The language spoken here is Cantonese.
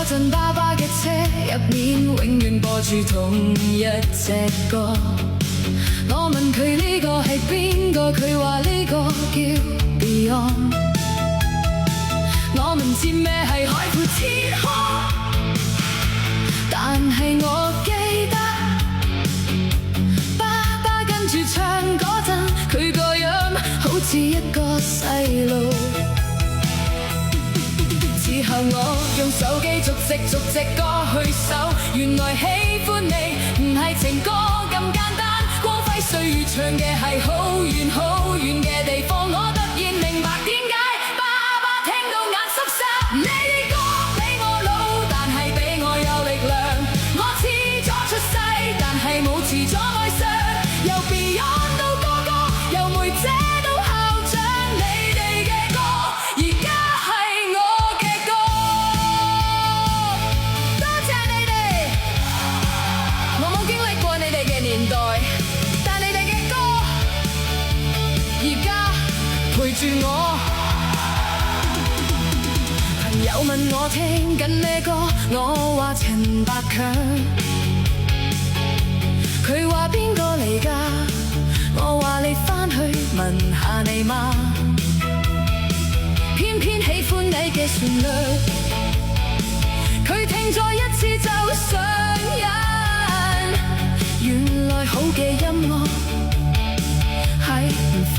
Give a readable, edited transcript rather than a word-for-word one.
陣爸爸嘅車入面永遠播住同一隻歌。我問佢呢個係邊個，佢話呢個叫 Beyond。我唔知咩係海闊天空，但係我記得爸爸跟住唱嗰陣，佢個樣好似一個細路。之後我用手機逐隻歌去搜，原來喜歡你唔係情歌咁簡單，光輝歲月唱嘅係好遠好遠嘅地方。我突然明白點解爸爸聽到眼濕濕。你啲歌比我老，但係比我有力量。我遲咗出世，但係冇遲咗愛上。由 Beyond 到哥哥，由梅姐到校長，你哋嘅歌而家係我嘅歌。多謝你哋，我冇經歷過你哋嘅年代，但你哋嘅歌而家陪住我。朋友問我聽緊咩歌，我話陳百強。佢話邊個嚟㗎？我話你返去問下你媽。偏偏喜歡你嘅旋律，佢聽咗一次就上癮。原來好嘅音樂係唔分